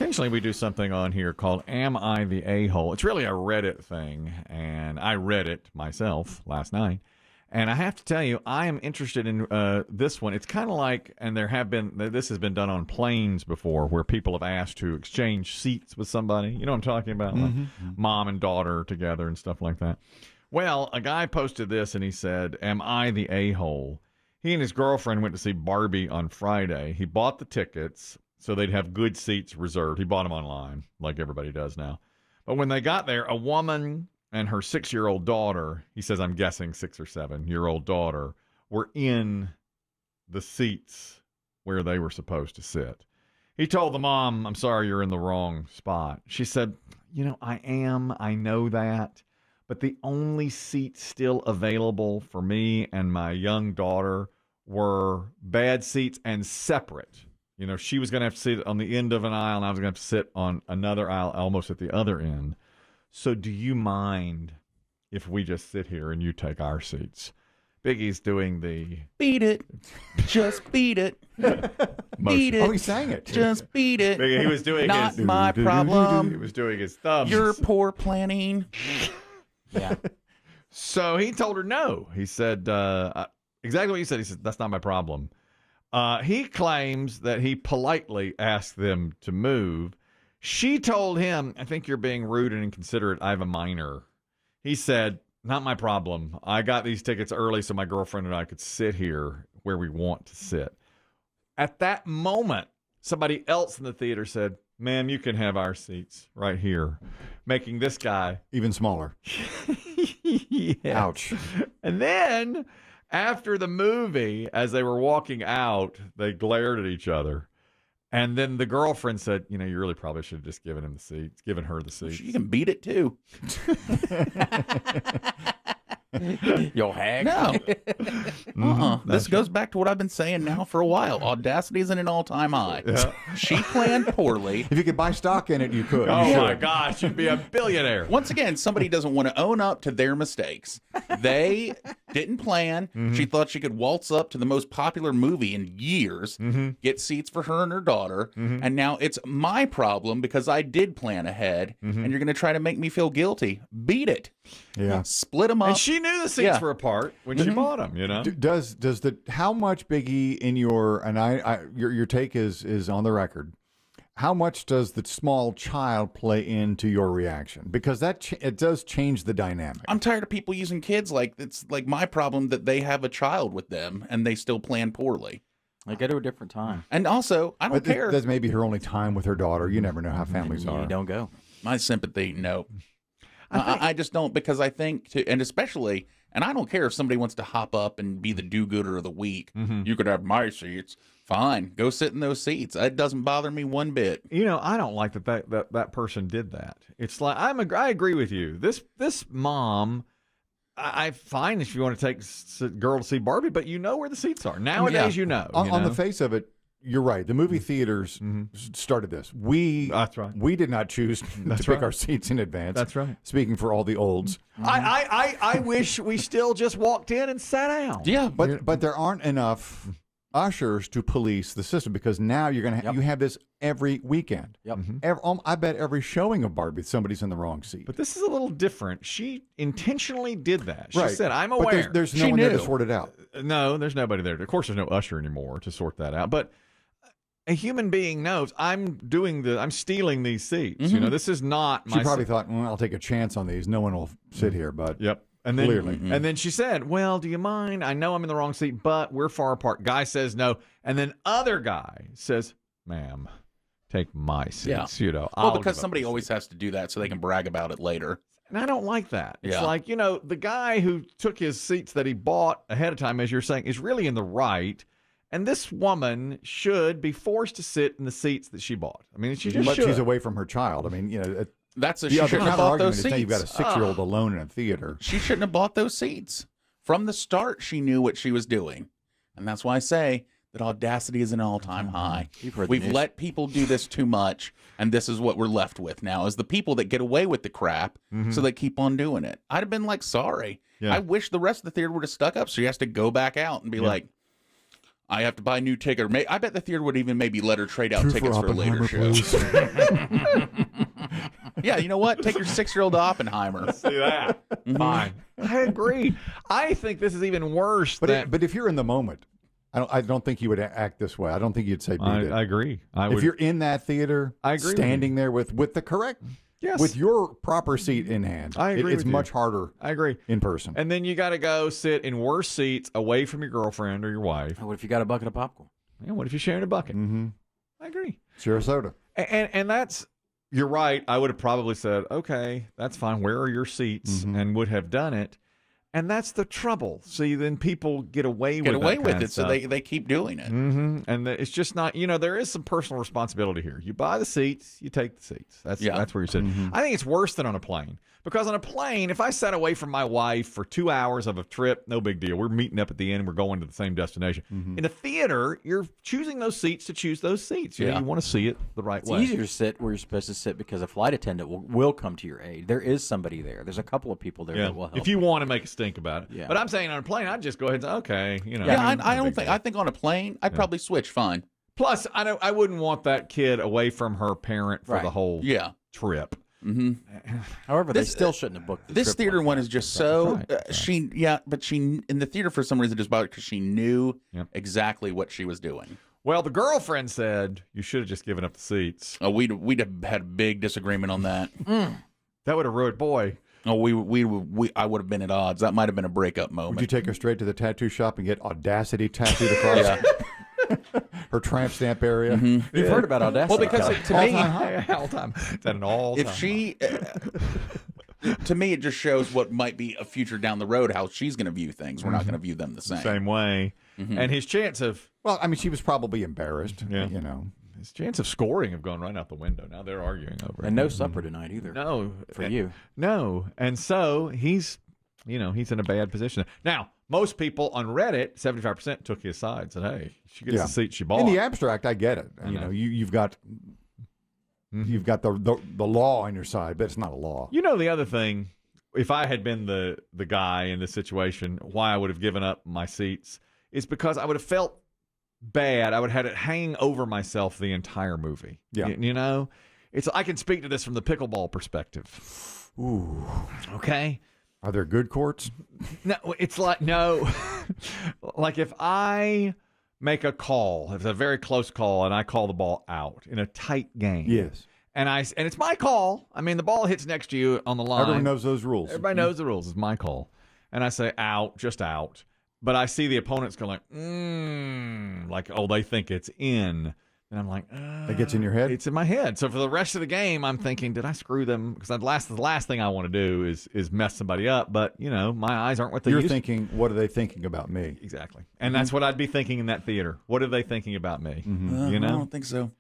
Occasionally we do something on here called Am I the A-Hole? It's really a Reddit thing, and I read it myself last night. And I have to tell you, I am interested in this one. It's kind of like, and this has been done on planes before, where people have asked to exchange seats with somebody. You know what I'm talking about? Like mom and daughter together and stuff like that. Well, a guy posted this, and he said, am I the a-hole? He and his girlfriend went to see Barbie on Friday. He bought the tickets so they'd have good seats reserved. He bought them online, like everybody does now. But when they got there, a woman and her 6-year-old daughter, he says, I'm guessing 6 or 7-year-old daughter, were in the seats where they were supposed to sit. He told the mom, I'm sorry, you're in the wrong spot. She said, I know that, but the only seats still available for me and my young daughter were bad seats and separate. She was going to have to sit on the end of an aisle, and I was going to have to sit on another aisle almost at the other end. So do you mind if we just sit here and you take our seats? Biggie's doing the... Beat it. Just beat it. Beat it. Oh, he sang it. Just beat it. Biggie, he was doing Not his... my problem. He was doing his thumbs. You're poor planning. Yeah. So he told her no. He said, exactly what he said. He said, that's not my problem. He claims that he politely asked them to move. She told him, I think you're being rude and inconsiderate. I have a minor. He said, not my problem. I got these tickets early so my girlfriend and I could sit here where we want to sit. At that moment, somebody else in the theater said, ma'am, you can have our seats right here, making this guy even smaller. Yeah. Ouch. And then after the movie, as they were walking out, they glared at each other. And then the girlfriend said, you really probably should have just given her the seats. You can beat it too. Yo, hag. No. This goes back to what I've been saying now for a while. Audacity is at an all-time high. Yeah. She planned poorly. If you could buy stock in it, you could. Oh, my gosh. You'd be a billionaire. Once again, somebody doesn't want to own up to their mistakes. They didn't plan. She thought she could waltz up to the most popular movie in years, get seats for her and her daughter, and now it's my problem because I did plan ahead, and you're going to try to make me feel guilty. Beat it. Yeah. Split them up. And she knew the seats were apart when she bought them, Does how much, Biggie, in your take is on the record? How much does the small child play into your reaction? Because it does change the dynamic. I'm tired of people using kids like it's like my problem that they have a child with them and they still plan poorly. They go to a different time. And also, I don't care. That's maybe her only time with her daughter. You never know how families are. You don't go. My sympathy, no. I just don't, because I think, and especially, and I don't care if somebody wants to hop up and be the do-gooder of the week. You could have my seats. Fine. Go sit in those seats. It doesn't bother me one bit. I don't like that person did that. It's like, I agree with you. This mom, I find if you want to take a girl to see Barbie, but you know where the seats are. Nowadays, On the face of it, you're right. The movie theaters started this. That's right. We did not choose to pick our seats in advance. That's right. Speaking for all the olds. I wish we still just walked in and sat down. Yeah. But there aren't enough ushers to police the system, because now you're going to you have this every weekend. Yep. I bet every showing of Barbie, somebody's in the wrong seat. But this is a little different. She intentionally did that. She Right. said, I'm aware. But there's no one there to sort it out. No, there's nobody there. Of course, there's no usher anymore to sort that out. But a human being knows I'm stealing these seats. This is not my... She probably thought, well, I'll take a chance on these. No one will sit here, but... Yep. And then, clearly. And then she said, well, do you mind? I know I'm in the wrong seat, but we're far apart. Guy says no. And then other guy says, ma'am, take my seats. Well, because somebody always has to do that so they can brag about it later. And I don't like that. It's like, the guy who took his seats that he bought ahead of time, as you're saying, is really in the right. And this woman should be forced to sit in the seats that she bought. I mean, she just should. She's away from her child. I mean, she shouldn't have bought those seats. You've got a 6-year-old alone in a theater. She shouldn't have bought those seats. From the start, she knew what she was doing. And that's why I say that Audacity is an all-time high. We've let people do this too much, and this is what we're left with now, is the people that get away with the crap, so they keep on doing it. I'd have been like, sorry. Yeah. I wish the rest of the theater would have stuck up, so she has to go back out and be like, I have to buy a new ticket. I bet the theater would even maybe let her trade out Two tickets for a later Oppenheimer, show. please. Yeah, you know what? Take your 6-year-old to Oppenheimer. See that? Fine. I agree. I think this is even worse. But if you're in the moment, I don't think you would act this way. I don't think you'd say beat it. I agree. If you're in that theater, I agree with standing there with the correct, with your proper seat in hand, I agree it's with you. much harder. I agree. In person. And then you got to go sit in worse seats away from your girlfriend or your wife. What if you got a bucket of popcorn? Yeah, what if you're sharing a bucket? Mm-hmm. I agree. Share a soda. And that's, you're right. I would have probably said, okay, that's fine. Where are your seats? And would have done it. And that's the trouble. See, then people get away with it, so they keep doing it. And it's just not, there is some personal responsibility here. You buy the seats, you take the seats. That's where you're sitting. I think it's worse than on a plane. Because on a plane, if I sat away from my wife for 2 hours of a trip, no big deal. We're meeting up at the end and we're going to the same destination. In a theater, you're choosing those seats to choose those seats. You want to see it the right way. It's easier to sit where you're supposed to sit because a flight attendant will come to your aid. There is somebody there. There's a couple of people there that will help. If you want to make a stink about it. Yeah. But I'm saying on a plane, I'd just go ahead and say, okay. I think on a plane, I'd probably switch fine. Plus, I wouldn't want that kid away from her parent for the whole trip. However, they still shouldn't have booked this theater one is just so she in the theater for some reason just bought it because she knew exactly what she was doing. Well, the girlfriend said you should have just given up the seats. Oh, we'd have had a big disagreement on that. That would have ruined, boy. Oh, I would have been at odds. That might have been a breakup moment. Would you take her straight to the tattoo shop and get Audacity tattooed across her tramp stamp area? You've heard about Audacity. Well, because to me, all time. It's at an all-time. if she, to me, it just shows what might be a future down the road, how she's going to view things. We're not going to view them the same. way. And his chance of... Well, I mean, she was probably embarrassed, His chance of scoring have gone right out the window. Now they're arguing over it. And no supper tonight either. No. For you. No. And so he's in a bad position. Now, most people on Reddit, 75% took his side and said, hey, she gets the seat she bought. In the abstract, I get it. You've got the law on your side, but it's not a law. The other thing, if I had been the guy in this situation, why I would have given up my seats is because I would have felt bad. I would have had it hanging over myself the entire movie. Yeah. I can speak to this from the pickleball perspective. Ooh. Okay. Are there good courts? No, it's like, no. Like if I make a call, if it's a very close call, and I call the ball out in a tight game. Yes. And it's my call. I mean, the ball hits next to you on the line. Everyone knows those rules. Everybody knows the rules. It's my call. And I say out, just out. But I see the opponents go like, they think it's in. And I'm like, that gets in your head? It's in my head. So for the rest of the game, I'm thinking, did I screw them? Because the last thing I want to do is mess somebody up. But, my eyes aren't what they You're used thinking, what are they thinking about me? Exactly. And that's what I'd be thinking in that theater. What are they thinking about me? I don't think so.